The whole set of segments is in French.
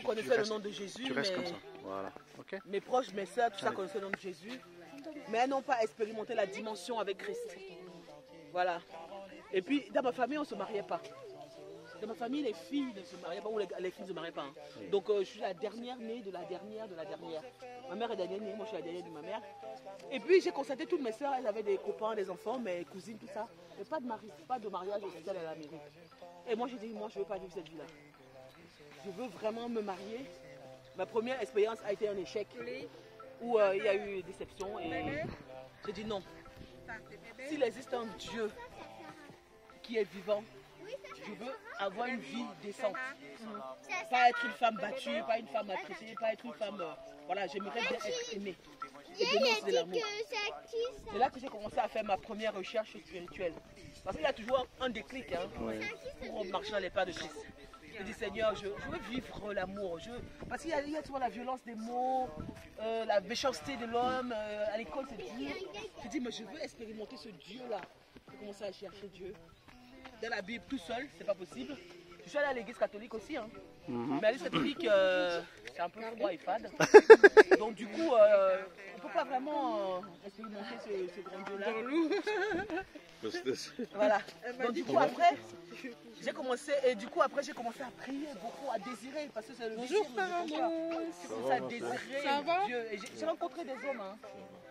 On connaissait le nom de Jésus. Tu restes comme ça. Voilà. Ok. Mes proches, mes soeurs, tout ça connaissaient le nom de Jésus. Mais elles n'ont pas expérimenté la dimension avec Christ. Voilà. Et puis, dans ma famille, on ne se mariait pas. Dans ma famille, les filles ne se mariaient pas, ou les filles ne se mariaient pas. Hein. Donc, je suis la dernière née de la dernière de la dernière. Ma mère est la dernière née, moi je suis la dernière de ma mère. Et puis, j'ai constaté toutes mes soeurs, elles avaient des copains, des enfants, mes cousines, tout ça. Mais pas de mariage officiel à la mairie. Et moi, j'ai dit, moi, je ne veux pas vivre cette vie-là. Je veux vraiment me marier. Ma première expérience a été un échec, où il y a eu déception. Et j'ai dit non. S'il existe un Dieu qui est vivant, je veux avoir une vie décente. Pas être une femme battue, pas une femme maltraitée, pas être une femme... voilà, j'aimerais bien être aimée. Et donner aussi de l'amour. C'est là que j'ai commencé à faire ma première recherche spirituelle. Parce qu'il y a toujours un déclic hein, pour marcher dans les pas de Christ. Je dis Seigneur, je veux vivre l'amour. Parce qu'il y a toujours la violence des mots, la méchanceté de l'homme. À l'école, c'est dur. Je dis, mais je veux expérimenter ce Dieu-là. J'ai commencé à chercher Dieu. Dans la Bible tout seul, c'est pas possible. Je suis allée à l'église catholique aussi. Hein. Mais à l'église catholique, c'est un peu froid et fade. Donc du coup, on ne peut pas vraiment expérimenter ce grand Dieu-là. Voilà. Donc du coup après, j'ai commencé à prier beaucoup, à désirer, parce que c'est le Bonjour Farah. J'ai commencé à désirer Dieu. Et j'ai rencontré des hommes. Hein.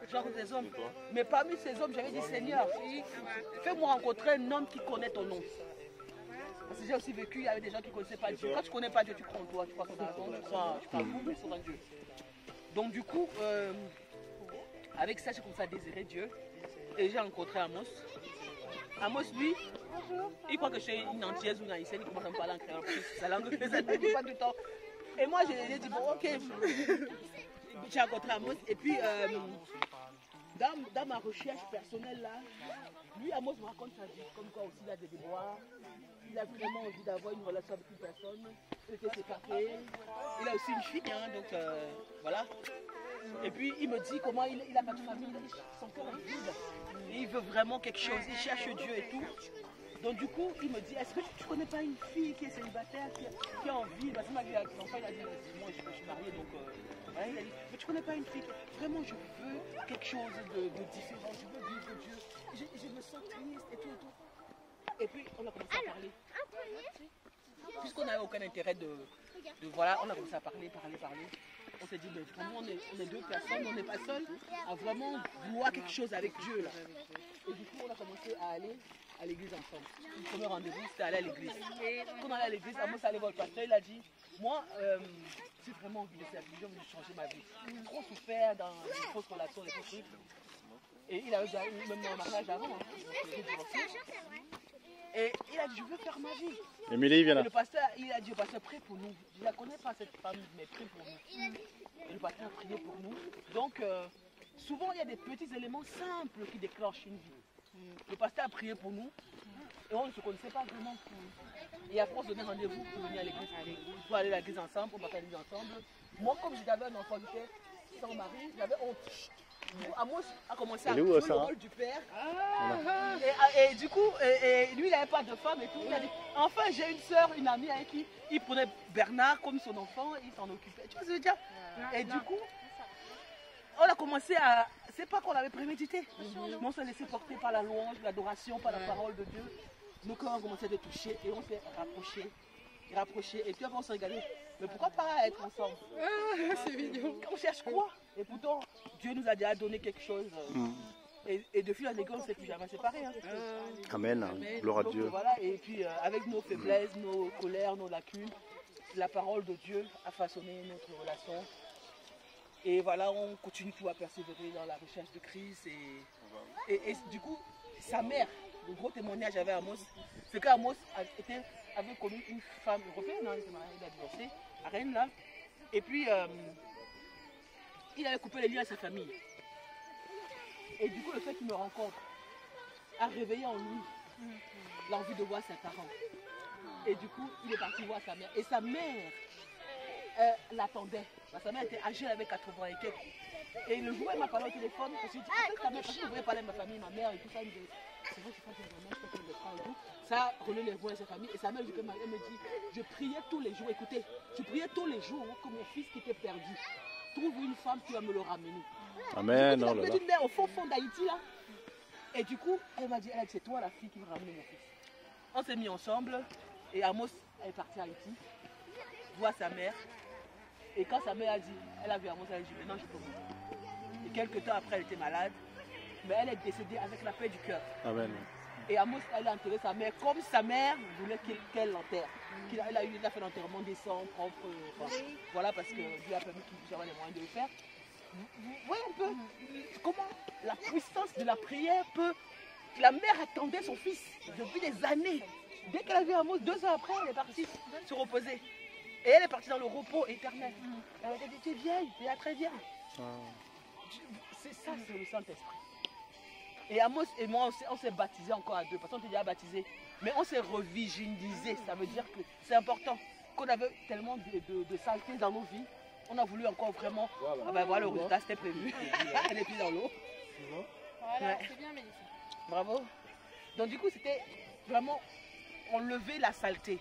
J'ai rencontré des hommes. Mais parmi ces hommes, j'avais dit Seigneur, fais-moi rencontrer un homme qui connaît ton nom. Parce que j'ai aussi vécu avec des gens qui ne connaissaient pas Dieu. Quand tu ne connais pas Dieu, tu crois en toi, tu crois en ton argent, tu crois en vous, mais sur un Dieu. Donc du coup, avec ça, j'ai commencé à désirer Dieu. Et j'ai rencontré Amos. Amos, lui, il croit que je suis une antillaise ou une haïtienne, il commence à me parler en créole. Sa langue, ça ne dit pas du temps. Et moi, j'ai dit, bon, ok. J'ai rencontré Amos. Et puis, dans ma recherche personnelle, là, lui, Amos me raconte sa vie. Comme quoi aussi, il a des déboires. Il a vraiment envie d'avoir une relation avec une personne. Il était séparé. Il a aussi une fille, hein, donc voilà. Et puis, il me dit comment il a pas de famille. Son cœur est vide. Et il veut vraiment quelque chose, il cherche Dieu et tout. Donc du coup, il me dit, est-ce que tu ne connais pas une fille qui est célibataire, qui a envie, parce que ma vie avec son enfant, il a dit, moi je suis marié, donc voilà, il a dit, mais tu ne connais pas une fille, vraiment je veux quelque chose de différent, je veux vivre Dieu, je me sens triste et tout et tout. Et puis on a commencé à parler. Puisqu'on n'avait aucun intérêt de voilà, on a commencé à parler. On s'est dit, mais vraiment, on est deux personnes, on n'est pas seuls à vraiment vouloir quelque chose avec Dieu. Là. Et du coup, on a commencé à aller à l'église ensemble. Le premier rendez-vous, c'était aller à l'église. Quand on allait à l'église, Amos allait voir le pasteur, il a dit, moi, j'ai vraiment envie de servir, j'ai envie de changer ma vie. J'ai trop souffert dans les fausses relations, les faux trucs. Et il avait déjà eu même un mariage avant. Hein. Et il a dit, je veux faire ma vie. Émilie, viens là. Et le pasteur, il a dit, le pasteur, prie pour nous. Je ne la connais pas cette femme, mais prie pour nous. Et le pasteur a prié pour nous. Donc, souvent, il y a des petits éléments simples qui déclenchent une vie. Le pasteur a prié pour nous. Et on ne se connaissait pas vraiment. Et après, on se donnait rendez-vous pour venir à l'église. Pour aller à l'église ensemble, pour partager ensemble. Moi, comme j'avais un enfant qui était sans mari, j'avais honte. Amos a commencé à jouer le rôle du père. Et du coup, lui, il n'avait pas de femme et tout. Il a dit, enfin, j'ai une soeur, une amie avec qui il prenait Bernard comme son enfant, il s'en occupait. Tu vois ce que je veux dire? Et du coup, on a commencé à... C'est pas qu'on avait prémédité, mais on s'est laissé porter par la louange, l'adoration, par la parole de Dieu. Nos cœurs ont commencé à être touchés et on s'est rapprochés. Et puis après, on s'est regardé. Mais pourquoi pas être ensemble? C'est mignon. On cherche quoi? Et pourtant, Dieu nous a déjà donné quelque chose. Et de fil en aiguille, on ne s'est plus jamais séparés. Hein. Amen. Gloire à Dieu. Voilà, et puis avec nos faiblesses, nos colères, nos lacunes, la parole de Dieu a façonné notre relation. Et voilà, on continue tout à persévérer dans la recherche de Christ. Et du coup, sa mère, le gros témoignage avec Amos, c'est qu'Amos avait connu une femme européenne, hein, il a divorcé, à Rennes là. Et puis, il avait coupé les liens avec sa famille. Et du coup, le fait qu'il me rencontre a réveillé en lui l'envie de voir ses parents. Et du coup, il est parti voir sa mère. Et sa mère l'attendait. Sa mère était âgée, elle avait 80 et quelques. Et le jour où elle m'a parlé au téléphone, je me suis dit, parce que je ne voulais parler à ma famille, ma mère et tout ça, elle me dit, c'est vrai, je crois que vraiment, je Bertrand et tout. Ça renaît les voix et sa famille. Et sa mère, elle me dit, je priais tous les jours, écoutez, je priais tous les jours que mon fils qui était perdu trouve une femme qui va me le ramener. Amen. Elle me dit, mais au fond d'Haïti, là. Et du coup, elle m'a dit, c'est toi la fille qui va ramener mon fils. On s'est mis ensemble et Amos est parti à Haïti, voir sa mère. Et quand sa mère a dit, elle a vu Amos, elle a dit, maintenant je peux mourir. Et quelques temps après, elle était malade, mais elle est décédée avec la paix du cœur. Amen. Et Amos, elle a enterré sa mère comme sa mère voulait qu'elle l'enterre. Il a fait l'enterrement décent, propre. Voilà, parce que Dieu a permis qu'il puisse avoir les moyens de le faire. Vous voyez un peu comment la puissance de la prière peut... La mère attendait son fils depuis des années. Dès qu'elle a vu Amos, 2 ans après, elle est partie se reposer. Et elle est partie dans le repos éternel. Elle a dit, tu es vieille, tu es très vieille. C'est ça, c'est le Saint-Esprit. Et Amos et moi, on s'est baptisés encore à 2, parce qu'on était déjà baptisés. Mais on s'est revigindisés. Ça veut dire que c'est important. Qu'on avait tellement de saleté dans nos vies, on a voulu encore vraiment... Voilà, ah ben voilà, le résultat, c'était prévu. Elle est plus dans l'eau. Voilà, c'est bien, Mélissa. Bravo. Donc du coup, c'était vraiment enlever la saleté.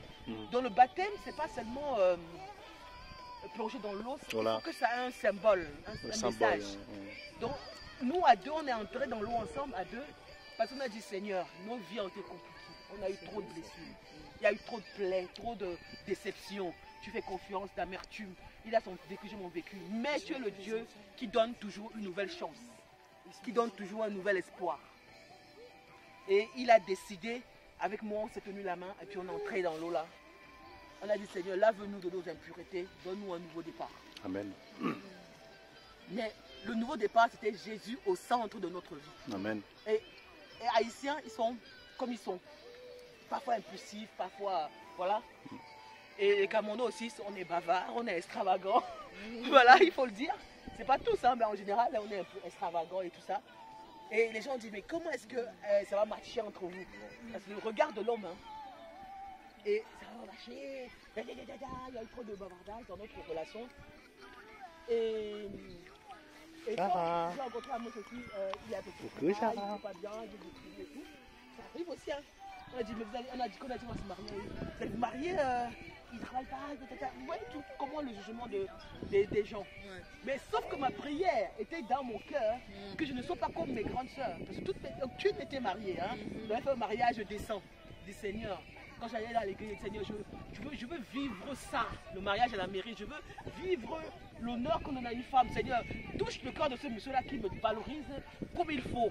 Dans le baptême, c'est pas seulement plonger dans l'eau, voilà. Il faut que ça ait un symbole, un message. Donc nous, à 2, on est entrés dans l'eau ensemble, à 2, parce qu'on a dit, Seigneur, nos vies ont été compliquées. On a eu trop de blessures. Il y a eu trop de plaies, trop de déceptions. Tu fais confiance, d'amertume. Il a son vécu, j'ai mon vécu. Mais tu es le Dieu qui donne toujours une nouvelle chance, qui donne toujours un nouvel espoir. Et il a décidé, avec moi, on s'est tenu la main et puis on est entré dans l'eau là. On a dit, Seigneur, lave-nous de nos impuretés, donne-nous un nouveau départ. Amen. Mais le nouveau départ, c'était Jésus au centre de notre vie. Amen. Et Haïtiens, ils sont comme ils sont. Parfois impulsifs, parfois, voilà. Et les Camerounais aussi, on est bavards, on est extravagants. Voilà, il faut le dire. C'est pas tous, hein, mais en général, on est un peu extravagants et tout ça. Et les gens disent, mais comment est-ce que ça va marcher entre vous? Parce que le regard de l'homme, hein, et ça va marcher, il y a eu trop de bavardage dans notre relation. Et quand j'ai rencontré Amos aussi, il y a un peu de travail, il ne pas bien, il est déprimé et tout. Ça arrive aussi, hein. On a dit, qu'on va se marier. Vous allez vous marier, il ne travaille pas, vous voyez tout, comment le jugement des gens. Ouais. Mais sauf que ma prière était dans mon cœur, que je ne sois pas comme mes grandes sœurs. Parce que aucune n'était mariée. Hein. J'avais fait un mariage décent du Seigneur. Quand j'allais dans l'église, Seigneur, je veux vivre ça, le mariage à la mairie. Je veux vivre l'honneur qu'on a une femme. Seigneur, touche le cœur de ce monsieur-là qui me valorise comme il faut.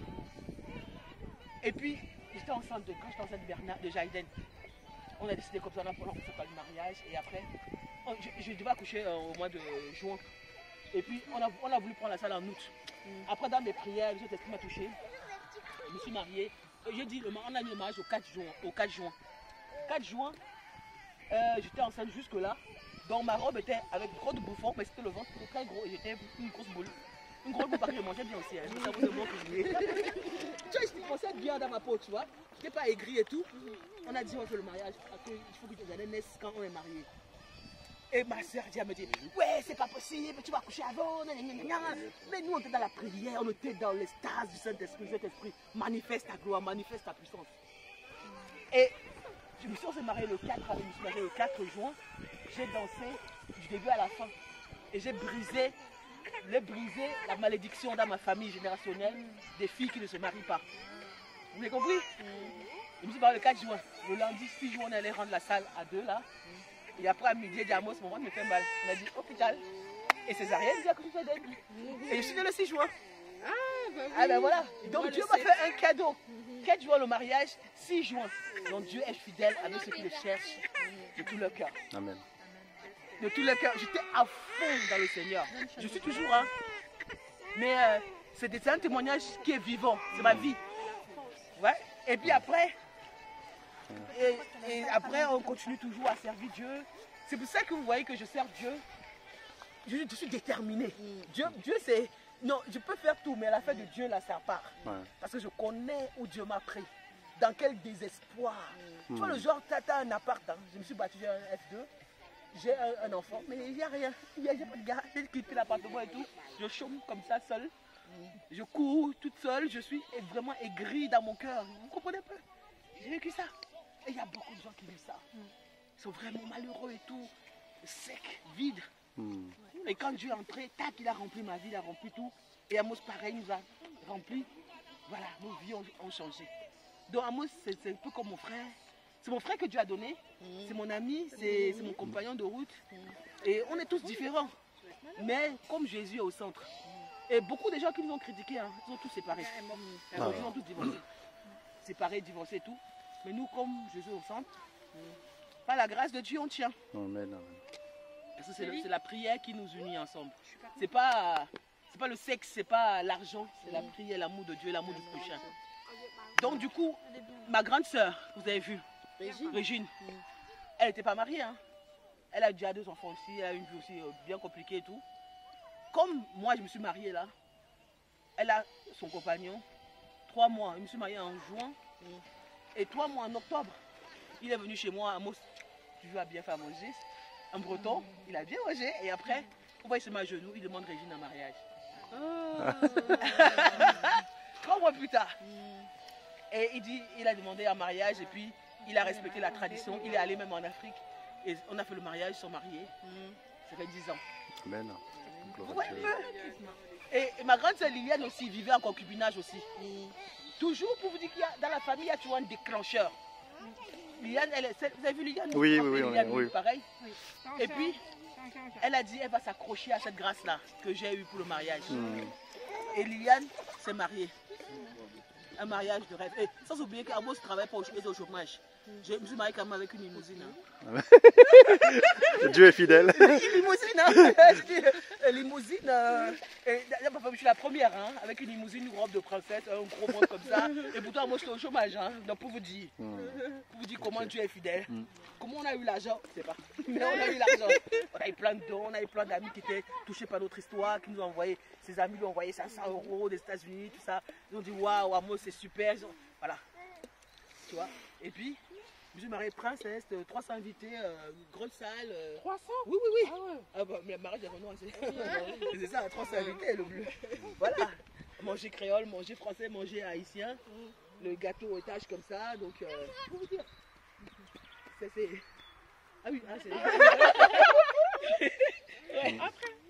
Et puis, j'étais enceinte de Jaïden. On a décidé comme ça, on a fait pas le mariage et après, je devais accoucher au mois de juin. Et puis, on a voulu prendre la salle en août. Après, dans mes prières, le Saint-Esprit m'a touché. Je me suis mariée. J'ai dit, on a mis le mariage au 4 juin. 4 juin, j'étais enceinte jusque-là. Donc ma robe était avec trop de bouffons, mais c'était le ventre très gros et j'étais une grosse boule. Une grosse boule parce que je mangeais bien aussi. Hein. Ça vous demande que je tu vois, je pensais être bien dans ma peau, tu vois. Je n'étais pas aigrie et tout. On a dit, on fait le mariage. Il faut que les années naissent quand on est marié. Et ma soeur me dit, ouais, c'est pas possible, tu vas coucher avant. Mais nous, on était dans la prière, on était dans l'extase du Saint-Esprit. Saint-Esprit manifeste ta gloire, manifeste ta puissance. Et je me suis mariée le 4 juin. J'ai dansé du début à la fin. Et j'ai brisé la malédiction dans ma famille générationnelle des filles qui ne se marient pas. Vous avez compris? Je me suis mariée le 4 juin. Le lundi 6 juin, on allait rendre la salle à 2 là. Et après à midi, j'ai dit à Amos, mon ventre me fait mal. On a dit hôpital. Et césarienne, j'ai accouché chez elle. Et je suis née le 6 juin. Ah ben voilà. Donc Dieu m'a fait un cadeau. 4 juin le mariage, 6 juin. Donc Dieu est fidèle avec ceux qui le cherchent de tout leur cœur. Amen. De tout leur cœur. J'étais à fond dans le Seigneur. Je suis toujours, hein. Mais c'est un témoignage qui est vivant. C'est ma vie. Ouais. Et puis après, on continue toujours à servir Dieu. C'est pour ça que vous voyez que je sers Dieu. Je suis déterminée. Dieu c'est... Non, je peux faire tout, mais l'affaire de Dieu, là, c'est à part. Ouais. Parce que je connais où Dieu m'a pris. Dans quel désespoir. Tu vois, le genre, t'as un appart. Hein. Je me suis baptisé un F2. J'ai un enfant, mais il n'y a rien. Il n'y a pas de gars. J'ai quitté l'appartement et tout. Je chôme comme ça, seule. Je cours toute seule. Je suis vraiment aigrie dans mon cœur. Vous comprenez pas? J'ai vécu ça. Et il y a beaucoup de gens qui vivent ça. Ils sont vraiment malheureux et tout. Secs, vides. Et quand Dieu est entré, tac, il a rempli ma vie, il a rempli tout. Et Amos, pareil, nous a rempli. Voilà, nos vies ont changé. Donc Amos, c'est un peu comme mon frère. C'est mon frère que Dieu a donné. C'est mon ami, c'est mon compagnon de route. Et on est tous différents. Mais comme Jésus est au centre. Et beaucoup de gens qui nous ont critiqués, hein, ils ont tous séparés. Ils ont tous divorcé. Séparés, divorcés et tout. Mais nous, comme Jésus est au centre, par la grâce de Dieu, on tient. Amen. Parce que c'est la prière qui nous unit ensemble. C'est pas le sexe, c'est pas l'argent, c'est la prière, l'amour de Dieu, l'amour du prochain. Donc du coup, ma grande sœur, vous avez vu, Régine, elle n'était pas mariée. Hein. Elle a déjà 2 enfants aussi, elle a une vie aussi bien compliquée et tout. Comme moi, je me suis mariée là, elle a son compagnon, 3 mois, je me suis mariée en juin, et 3 mois en octobre. Il est venu chez moi, Amos, tu vas bien faire à manger. Un breton, il a bien mangé, et après, on va se mettre à genoux, il demande Régine en mariage. 3 mois plus tard. Et il a demandé un mariage, et puis il a respecté la tradition, il est allé même en Afrique, et on a fait le mariage, ils sont mariés. Ça fait 10 ans. Amen. Ouais, et ma grande sœur Liliane aussi vivait en concubinage aussi. Toujours pour vous dire qu'il y a dans la famille, il y a toujours un déclencheur. Liliane, vous avez vu Liliane? Oui, oui. Pareil. Et puis, elle a dit, elle va s'accrocher à cette grâce-là que j'ai eue pour le mariage. Et Liliane s'est mariée. Un mariage de rêve. Et sans oublier qu'Amos ne travaille pas au chômage. Je me suis mariée quand même avec une limousine. Hein. Dieu est fidèle. Une limousine, hein. Limousine. Je suis la première, hein, avec une limousine, une robe de princesse, un gros monde comme ça. Et pourtant, moi, je suis au chômage. Hein, donc, pour vous dire comment Dieu est fidèle. Comment on a eu l'argent, je ne sais pas. Mais on a eu l'argent. On a eu plein de dons, on a eu plein d'amis qui étaient touchés par notre histoire, qui nous ont envoyé. Ses amis lui ont envoyé 500 € des États-Unis, tout ça. Ils ont dit waouh, Amos, c'est super. Voilà. Tu vois. Et puis, je suis mariée princesse, 300 invités, grosse salle. 300? Oui, oui, oui. Ah ouais. Ah bah, mais le mariage est Renaud, c'est ça, 300 invités, le bleu. Voilà. Manger créole, manger français, manger haïtien. Le gâteau au étage comme ça, donc, pour vous dire. C'est... Ah oui, c'est... Ouais.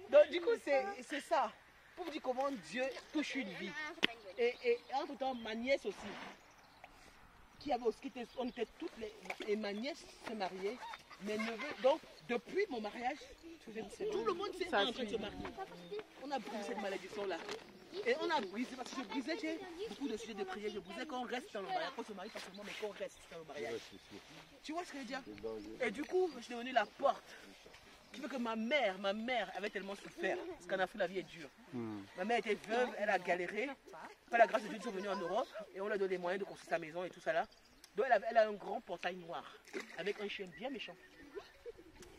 Donc, du coup, c'est ça. Pour vous dire comment Dieu touche une vie. Et entre temps, ma nièce aussi. On était toutes et ma nièce s'est mariée, mes neveux. Donc, depuis mon mariage, tout le monde s'est en train de se marier. On a brisé cette malédiction-là. Et on a brisé, parce que je brisais, j'ai beaucoup de sujets de prière, je brisais qu'on reste dans le mariage, qu'on se marie pas seulement, mais qu'on reste dans le mariage. Tu vois ce que je veux dire? Et du coup, je suis devenue la porte. Qui fait que ma mère avait tellement souffert, parce qu'en Afrique, la vie est dure. Ma mère était veuve, elle a galéré. Par la grâce de Dieu, ils sont venus en Europe et on lui a donné les moyens de construire sa maison et tout ça là. Donc elle a un grand portail noir, avec un chien bien méchant,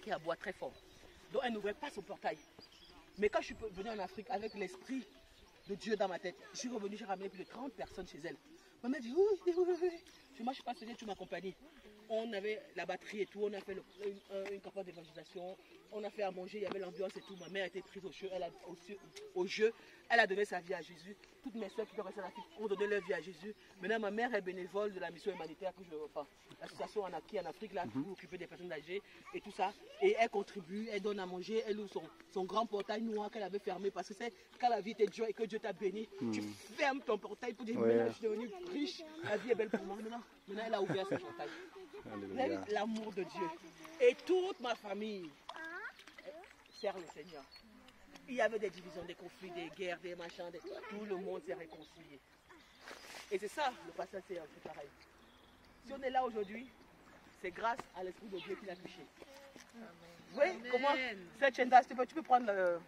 qui aboie très fort. Donc elle n'ouvrait pas son portail. Mais quand je suis venue en Afrique avec l'esprit de Dieu dans ma tête, je suis revenue, j'ai ramené plus de 30 personnes chez elle. Ma mère dit oui. Moi je suis pas seule, tu m'accompagnes. On avait la batterie et tout, on a fait une campagne d'évangélisation, on a fait à manger, il y avait l'ambiance et tout. Ma mère a été prise au jeu, elle a donné sa vie à Jésus. Toutes mes soeurs qui sont restées en Afrique ont donné leur vie à Jésus. Maintenant, ma mère est bénévole de la mission humanitaire que l'association Anaki en Afrique, là, pour occuper des personnes âgées et tout ça. Et elle contribue, elle donne à manger, elle ouvre son grand portail noir qu'elle avait fermé parce que c'est quand la vie était dure et que Dieu t'a béni, tu fermes ton portail pour dire maintenant je suis devenue riche, la vie est belle pour moi. Maintenant elle a ouvert son portail. Vous avez vu l'amour de Dieu. Et toute ma famille sert le Seigneur. Il y avait des divisions, des conflits, des guerres, des machins, tout le monde s'est réconcilié. Et c'est ça, le passage c'est un peu pareil. Si on est là aujourd'hui, c'est grâce à l'Esprit de Dieu qui l'a touché. Vous voyez comment cette chaîne d'âge, tu peux prendre le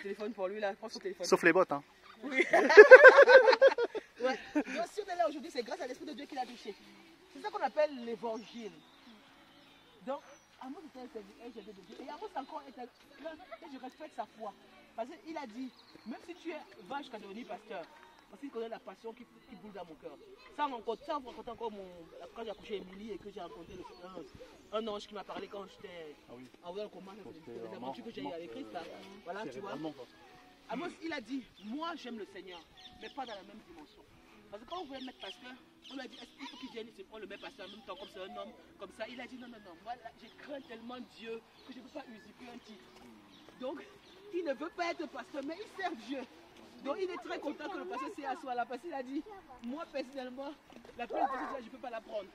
téléphone pour lui, là, prends son téléphone. Sauf les bottes, hein. Oui. Ouais. Donc si on est là aujourd'hui, c'est grâce à l'Esprit de Dieu qui l'a touché. C'est ça qu'on appelle l'évangile. Donc, Amos était un de Dieu. Et Amos encore est un craint et je respecte sa foi. Parce qu'il a dit, même si tu es vache qu'a devenu pasteur, parce qu'il connaît la passion qui boule dans mon cœur. Ça, on raconte encore quand j'ai accouché Émilie et que j'ai rencontré un ange qui m'a parlé quand j'étais en voyant comment les aventures que j'ai eues avec Christ. Voilà, tu vois. Amos, il a dit, moi j'aime le Seigneur, mais pas dans la même dimension. Parce que quand on voulait mettre pasteur, on lui a dit, est-ce qu'il faut qu'il vienne, on le met pasteur en même temps, comme c'est un homme, comme ça. Il a dit, non, non, non, moi, je crains tellement Dieu que je ne peux pas usurper un titre. Donc, il ne veut pas être pasteur, mais il sert Dieu. Donc, il est très content que le pasteur soit là, parce qu'il a dit, moi, personnellement, la première pasteur, je ne peux pas la prendre.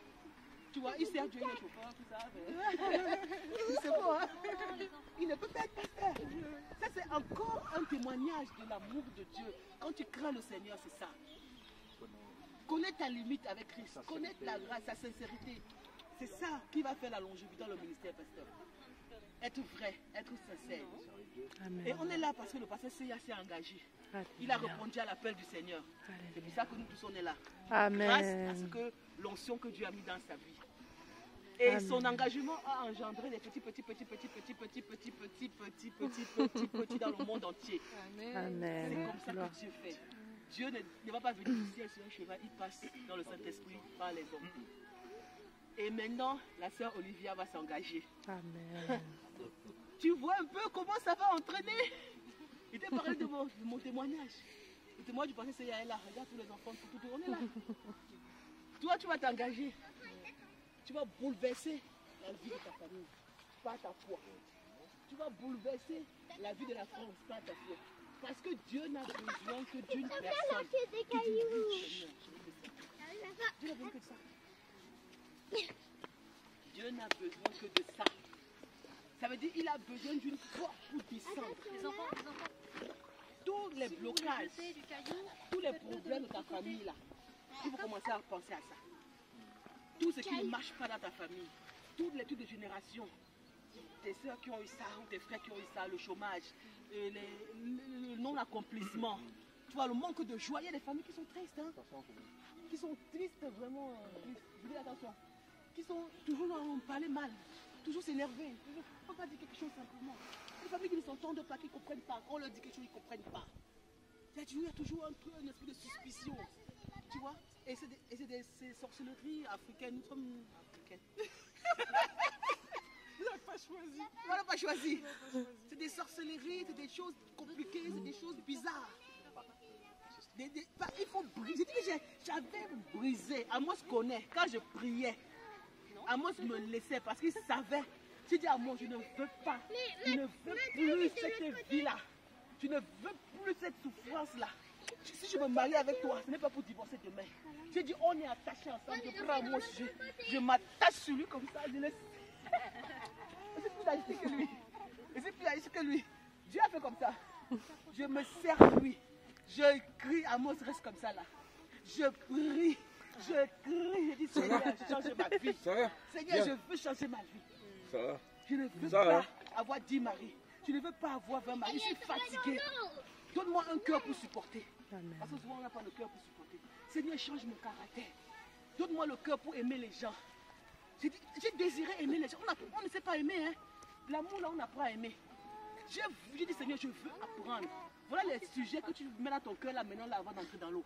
Tu vois, il sert Dieu, il est chauffeur, tout ça. C'est bon, hein? Il ne peut pas être pasteur. Ça, c'est encore un témoignage de l'amour de Dieu. Quand tu crains le Seigneur, c'est ça. Connais ta limite avec Christ. Connais la grâce, sa sincérité. C'est ça qui va faire la longévité dans le ministère, pasteur. Être vrai, être sincère. Amen. Et on est là parce que le pasteur Seya s'est engagé. Amen. Il a répondu à l'appel du Seigneur. C'est pour ça que nous tous on est là. Amen. Grâce à ce que l'onction que Dieu a mis dans sa vie. Et Amen. Son engagement a engendré des petits dans le monde entier. Amen. C'est comme ça que Dieu fait. Dieu ne va pas venir ici sur un cheval, il passe dans le Saint-Esprit par les hommes. Et maintenant, la sœur Olivia va s'engager. Amen. Tu vois un peu comment ça va entraîner. Il t'a parlé de mon témoignage. Le témoignage du passé, c'est là. Regarde tous les enfants, tout on est là. Toi, tu vas t'engager. Tu vas bouleverser la vie de ta famille par ta foi. Tu vas bouleverser la vie de la France par ta foi. Parce que Dieu n'a besoin que d'une personne qui dit oui, Dieu n'a besoin que de ça. Dieu n'a besoin que de ça. Ça veut dire qu'il a besoin d'une force pour descendre. Les enfants. Tous les blocages, tous les problèmes de ta famille là, il faut commencer à penser à ça. Tout ce qui ne marche pas dans ta famille, toutes les trucs de génération, tes soeurs qui ont eu ça, ou tes frères qui ont eu ça, le chômage, le non-accomplissement, tu vois, le manque de joie. Il y a des familles qui sont tristes, hein, qui sont tristes, vraiment, je dis attention, qui sont toujours là, on parlait mal, toujours s'énerver, il ne faut pas dire quelque chose simplement. Les familles qui ne s'entendent pas, qui ne comprennent pas, on leur dit quelque chose, ils ne comprennent pas. Il y a toujours un esprit de suspicion, tu vois, et c'est des sorcelleries africaines, nous sommes africaines. On n'a pas choisi. C'est des sorcelleries, c'est des choses compliquées, c'est des choses bizarres. Il faut briser. J'avais brisé. Amos connaît. Quand je priais, Amos me laissait parce qu'il savait. J'ai dit à Amos, je ne veux pas. Je ne veux plus cette vie-là. Je ne veux plus cette souffrance-là. Si je me marie avec toi, ce n'est pas pour divorcer demain. J'ai dit, on est attachés ensemble. Je prends Amos, je m'attache sur lui comme ça. Je laisse. C'est plus agité que lui. Et c'est plus agité que lui. Dieu a fait comme ça. Je me sers de lui. Je crie, Amos reste comme ça là. Je prie. Je crie. Je dis, Seigneur, change ma vie. Seigneur, je veux changer ma vie. Je ne veux pas avoir 10 maris. Je ne veux pas avoir 20 maris. Je suis fatiguée. Donne-moi un cœur pour supporter. Amen. Parce que souvent on n'a pas le cœur pour supporter. Seigneur, change mon caractère. Donne-moi le cœur pour aimer les gens. J'ai désiré aimer les gens. On ne sait pas aimer. Hein. L'amour, là, on apprend à aimer. J'ai dit, Seigneur, je veux apprendre. Voilà les sujets que tu mets dans ton cœur, là, maintenant, là, avant d'entrer dans l'eau.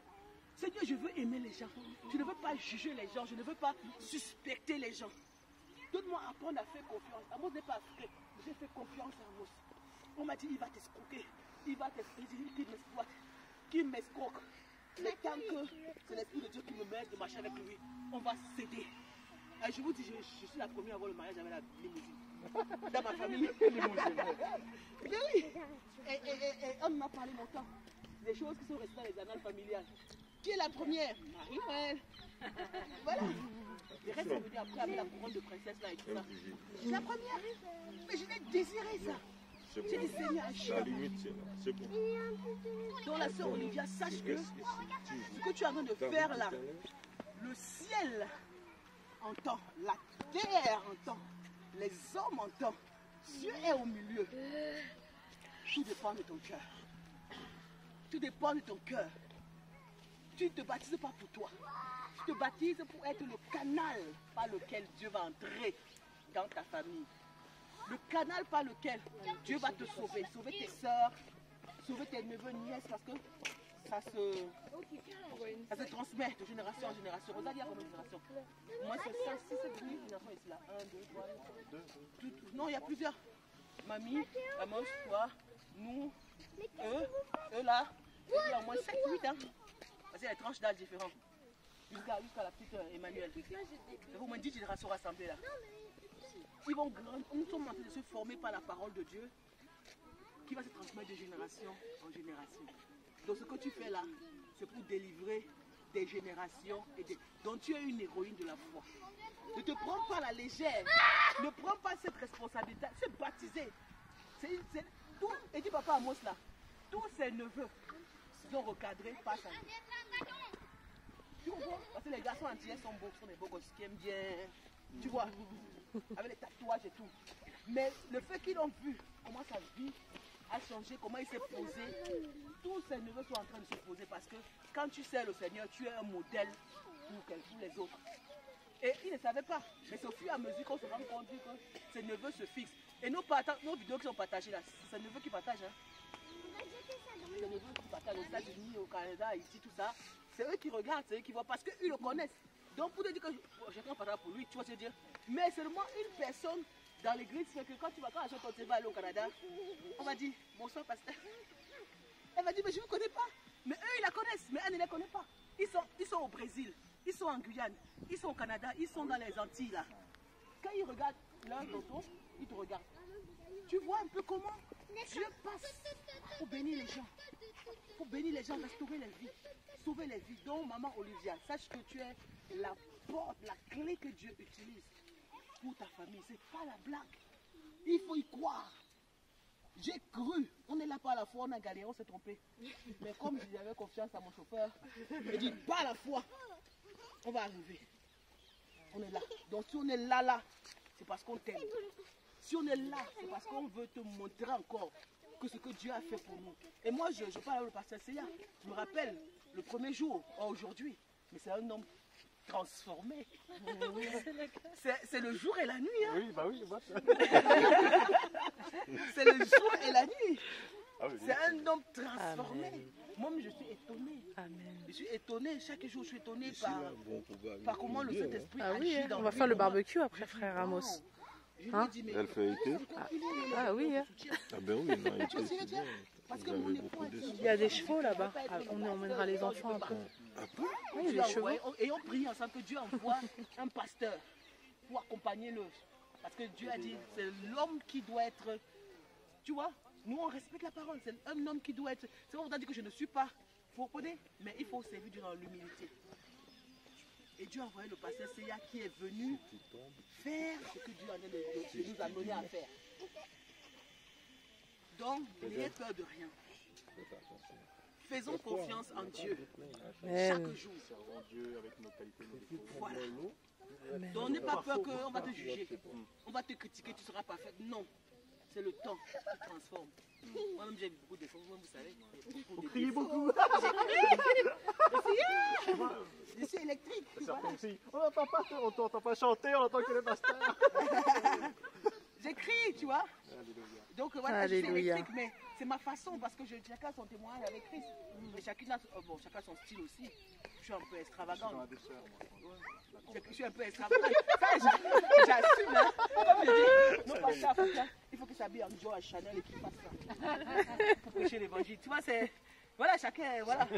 Seigneur, je veux aimer les gens. Je ne veux pas juger les gens. Je ne veux pas suspecter les gens. Donne-moi à apprendre à faire confiance. Amos n'est pas africain. J'ai fait confiance à Amos. On m'a dit, il va t'escroquer. Il va t'escroquer. Qu'il m'exploite. Qu'il m'escroque. Mais tant que c'est l'Esprit de Dieu qui me met de marcher avec lui, on va céder. Et je vous dis, je suis la première à avoir le mariage avec la limousine. Dans ma famille. Bien oui. Et on m'a parlé longtemps. Des choses qui sont restées dans les annales familiales. Qui est la première? Marie-Noël. Voilà. Les restes sont venus après avec la couronne de princesse là et tout ça. C'est la première. Mais je l'ai désiré ça. J'ai dit, Seigneur, c'est bon. Donc la sœur Olivia, sache que ce que tu es en train de faire là, le ciel entend, la terre entend, les hommes entendent, Dieu est au milieu. Tout dépend de ton cœur. Tout dépend de ton cœur. Tu ne te baptises pas pour toi. Tu te baptises pour être le canal par lequel Dieu va entrer dans ta famille. Le canal par lequel Dieu va te sauver. Sauver tes soeurs, sauver tes neveux, nièces, parce que ça se transmet de génération en génération. Regarde, il y a combien de générations? Moi, c'est 5, 6, 7, 8 générations ici là. 1, 2, 3, 4. Non, il y a plusieurs. Mamie, Amos, toi, nous, eux là. Il y a au moins 7, 8 hein. Parce qu'il y a des tranches d'âge différentes. Jusqu'à la petite Emmanuel. Il faut au moins 10 générations rassemblées là. Ils vont grandir. Nous sommes en train de se former par la parole de Dieu qui va se transmettre de génération en génération. Donc ce que tu fais là, c'est pour délivrer des générations. Donc tu es une héroïne de la foi. Ne te prends pas à la légère. Ne prends pas cette responsabilité. C'est baptisé. Tout, et dit papa Amos là, tous ses neveux sont recadrés par sa vie. Tu comprends? Parce que les garçons entiers sont beaux, sont des beaux gosses qui aiment bien. Tu vois? Avec les tatouages et tout. Mais le fait qu'ils ont vu comment sa vie a changé, comment il s'est posé, tous ses neveux sont en train de se poser parce que quand tu sers le Seigneur, tu es un modèle pour les autres. Et ils ne savaient pas. Mais c'est au fur et à mesure qu'on se rend compte que ses neveux se fixent. Et nos vidéos qui sont partagées là, c'est ses neveux qui partagent. Hein. Les neveux qui partagent aux États-Unis, au Canada, ici, tout ça. C'est eux qui regardent, c'est eux qui voient parce qu'ils le connaissent. Donc pour te dire que chacun partage pour lui, tu vois ce que je veux dire. Mais seulement une personne dans l'église fait que quand tu vas acheter ton TV aller au Canada, on va dire bonsoir pasteur. Elle va dire mais je ne vous connais pas. Mais eux ils la connaissent, mais elle ne les connaît pas. Ils sont au Brésil, ils sont en Guyane, ils sont au Canada, ils sont dans les Antilles là. Quand ils regardent l'un d'autre, ils te regardent. Tu vois un peu comment Dieu passe pour bénir les gens. Pour bénir les gens, restaurer les vies, sauver les vies. Donc maman Olivia, sache que tu es la porte, la clé que Dieu utilise pour ta famille. C'est pas la blague. Il faut y croire. J'ai cru. On est là par la foi, on a galéré, on s'est trompé. Mais comme j'avais confiance à mon chauffeur, il dit pas la foi. On va arriver. On est là. Donc si on est là, c'est parce qu'on t'aime. Si on est là, c'est parce qu'on veut te montrer encore que ce que Dieu a fait pour nous. Et moi, je parle avec le pasteur Seya. Je me rappelle le premier jour, aujourd'hui. Mais c'est un homme transformé. C'est le jour et la nuit. Hein. Oui, bah oui. C'est le jour et la nuit. Ah oui, c'est un homme transformé. Amen. Moi-même, je suis étonnée. Amen. Je suis étonnée. Chaque jour, je suis étonnée par comment le Saint-Esprit Ah oui, agit dans on va lui, faire le comment- barbecue après, frère Amos. Je lui Hein? dis, mais Elle fait été. Ah oui, hein. Ah ben oui, non, Tu vois ce que je veux dire? Parce que mon époux a dit, Il y a des chevaux là-bas. Ah, on emmènera les enfants un peu. Oui, il y Dieu a des chevaux. envoie- et on prie ensemble que Dieu envoie un pasteur pour accompagner le. Parce que Dieu a dit, c'est l'homme qui doit être. Tu vois, nous on respecte la parole. C'est un homme qui doit être. C'est pas pour dire que je ne suis pas. Vous comprenez? Mais il faut servir Dieu dans l'humilité. Et Dieu a envoyé le pasteur Seya qui est venu faire ce que Dieu a nous a donné à faire. Donc, n'ayez peur de rien. Faisons confiance en Dieu Amen. chaque jour. Voilà. Donc n'aie pas peur qu'on va te juger, on va te critiquer, tu seras parfaite. Non, c'est le temps qui transforme. Moi-même j'ai beaucoup de défauts, vous savez. Vous criez beaucoup. Je suis électrique. Voilà. On n'entend pas chanter, on entend que les pasteurs. J'écris, tu vois. Donc voilà, je suis Alléluia. électrique, mais c'est ma façon parce que chacun a son témoignage avec Christ. Mais chacun a son style aussi. Je suis un peu extravagante. Je suis un peu extravagante. Ça, j'assume. Hein. Comme je dis, nos pasteurs africains, il faut qu'ils s'habillent en Dior, à Chanel et qu'ils fassent ça. Pour prêcher l'évangile. Tu vois, c'est. Voilà, chacun. Voilà.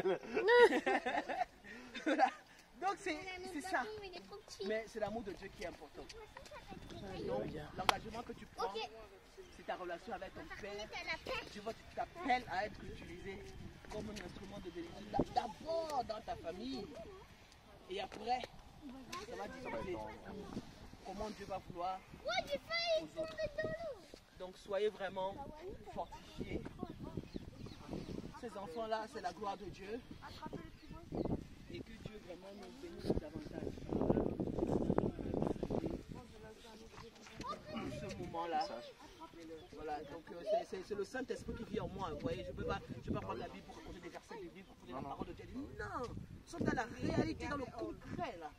Voilà. Donc c'est ça. Mais c'est l'amour de Dieu qui est important. Donc, l'engagement que tu prends, c'est ta relation avec ton Père. Dieu t'appelle à être utilisé comme un instrument de délivrance. D'abord dans ta famille. Et après, ça va diffuser comment Dieu va vouloir aux autres. Donc soyez vraiment fortifiés. Ces enfants-là, c'est la gloire de Dieu. Et que Dieu vraiment nous bénisse davantage. Pour ce moment-là. Voilà, donc c'est le Saint-Esprit qui vit en moi. Vous voyez, je ne peux pas prendre la Bible pour raconter des versets bibliques, pour raconter la parole de Dieu. Non, nous sommes dans la réalité, dans le concret là.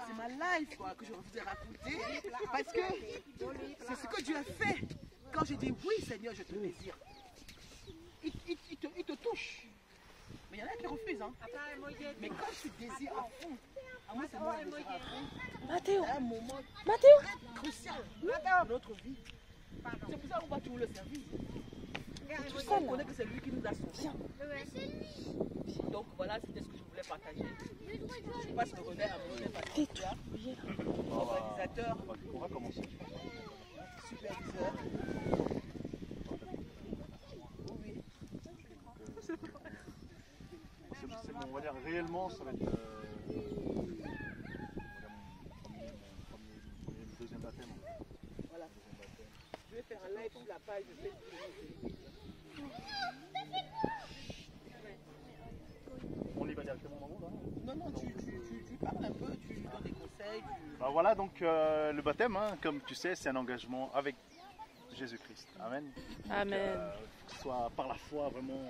C'est ma life quoi, que je vous ai raconté. Parce que c'est ce que Dieu a fait. Quand je dis oui Seigneur, je te désire. Il te touche. Mais il y en a qui refusent. Hein. Mais quand tu désires à fond, à moi c'est moi qui désire à fond. Mathéo, C'est un moment Mathéo. crucial de notre vie. C'est pour ça qu'on va toujours le servir. Tout ça, on connaît que c'est lui qui nous a sauvés. Donc voilà, c'était ce que je voulais partager. Je passe le relais à mon organisateur, On va commencer. superviseur. Oui. On va dire réellement, ça va être mon deuxième baptême. Voilà. Je vais faire un live sur la page de Facebook. On y va directement dans l'eau là? Non, tu parles un peu, tu donnes des conseils. Bah voilà, donc le baptême, hein, comme tu sais, c'est un engagement avec Jésus-Christ. Amen. Amen. Que ce soit par la foi, vraiment,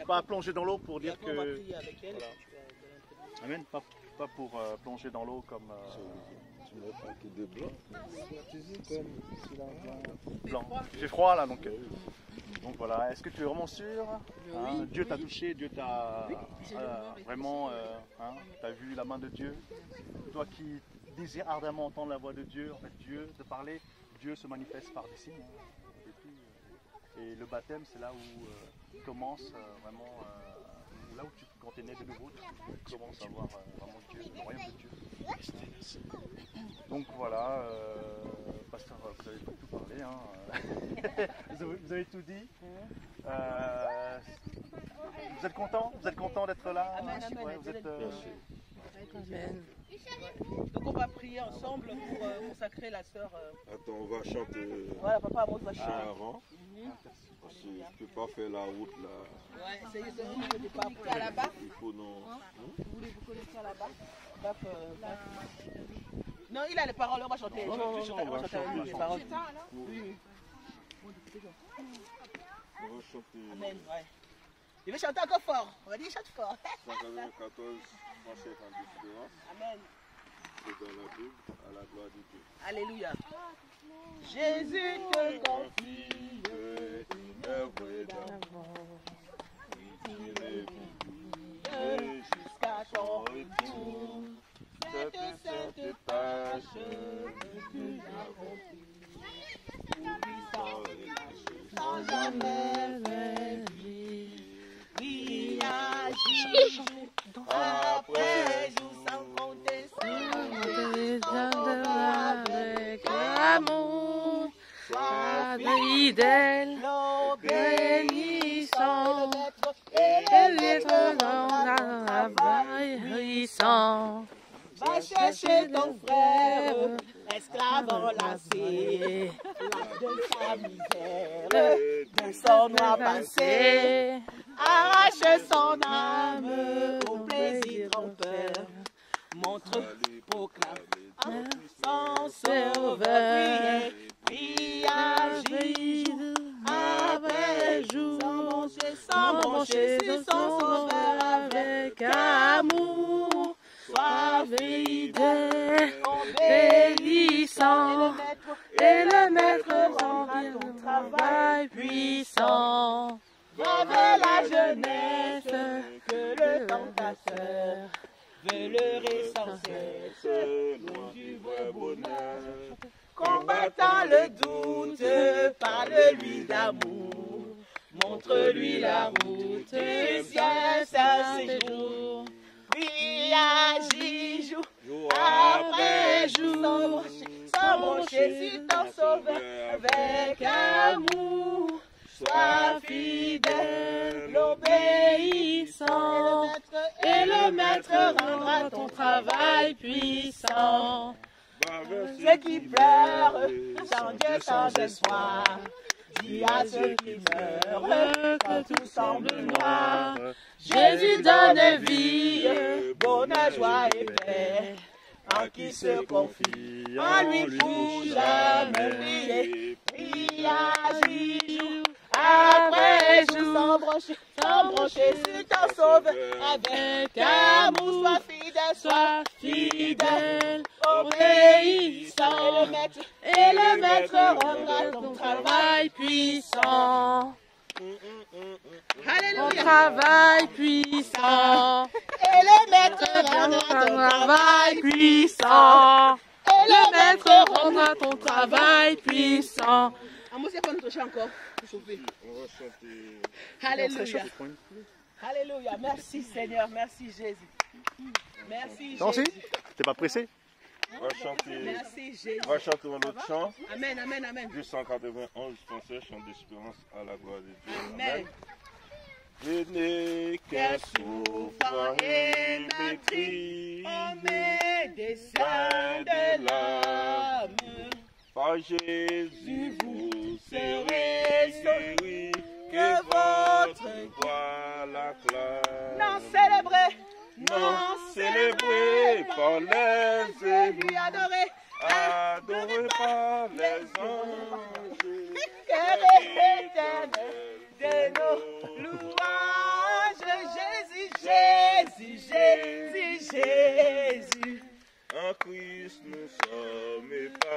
pas plonger dans l'eau pour dire On va que... prier avec elle. Voilà. Amen, pas pour plonger dans l'eau comme... de blanc. blanc. J'ai froid là, donc voilà. Est-ce que tu es vraiment sûr, hein, Dieu t'a touché, Dieu t'a vraiment, hein, t'as vu la main de Dieu. Toi qui désires ardemment entendre la voix de Dieu, en fait, Dieu te parler, Dieu se manifeste par des signes. Hein, et le baptême, c'est là où commence vraiment, là où quand tu es né de nouveau, tu commences à voir vraiment Dieu, le royaume de Dieu. Donc voilà, pasteur, vous avez tout parlé, hein. vous avez tout dit. Vous êtes content? Vous êtes content d'être là? Amen, amen. Ouais, vous êtes, Amen. Donc on va prier ensemble pour consacrer la sœur. Attends, on va chanter Voilà, papa, moi je vais chanter. avant. Parce que je ne peux pas faire la route là. Ouais, c'est le départ pour la là-bas. Il faut non. Vous voulez vous connecter à la-bas? Non, il a les paroles, on va chanter. On va chanter avec lui les paroles. Oui. On va chanter Amen, ouais. Il veut chanter encore fort. On va dire, chante fort. 194, français en différence. Amen. C'est dans la Bible, à la gloire de Dieu. Alléluia. Jésus te confie Une œuvre d'amour, jusqu'à ton retour. Cette tâche que tu as remplie. Sans jamais oui, agir. Après jour sans compter Avec amour, sois fidèle, bénissant, et l'être dans un travail puissant. Va chercher ton frère, esclave enlacé, de sa misère, de son noir passé. Arrache son âme au plaisir trompeur. Montre, proclame son sauveur. Prie, agis jour après jour, sans broncher sur son sauveur avec amour. Sois fidèle, obéissant, et le maître rendra ton travail puissant. Va vers la jeunesse, que le tentateur veut leurrer sans cesse, loin du vrai bonheur. Combattant le doute, parle-lui d'amour, montre-lui la route, ciel, saint séjour. Puis agis jour après jour, sans broncher sur ton sauveur avec amour. Sois fidèle, obéissant, et le maître rendra ton travail puissant. Ceux qui pleurent, sans Dieu, sans espoir, dis à ceux qui meurent, quand tout semble noir, Jésus donne vie, bonheur, joie et paix, en qui se confie, en lui pour jamais briller. Prie, agis, après jour, sans broncher sur ton sauveur, avec amour, sois fidèle, obéissant, et le maître rendra ton travail puissant. Ton travail puissant, et le maître rendra ton travail puissant, et le maître rendra ton travail puissant. Amos, il n'y a pas notre chant encore pour chauffer. On va chanter. Alléluia. Alléluia. Merci Seigneur. Merci Jésus. Merci Toi aussi? Jésus. T'es pas pressé? On va chanter. Merci Jésus. On va chanter un autre chant. Amen, amen, amen. 291 français, chant d'espérance à la gloire de Dieu. Amen. Je n'ai qu'un souffle et maîtrise, des saints de l'âme. par Jésus vous serez guéris, que votre voix l'acclame. Non célébré, Non célébré par les élus, lui adoré, adoré par les anges, cœur éternel de nos louanges. Jésus, Jésus, Jésus, Jésus. en Christ nous sommes épargnés.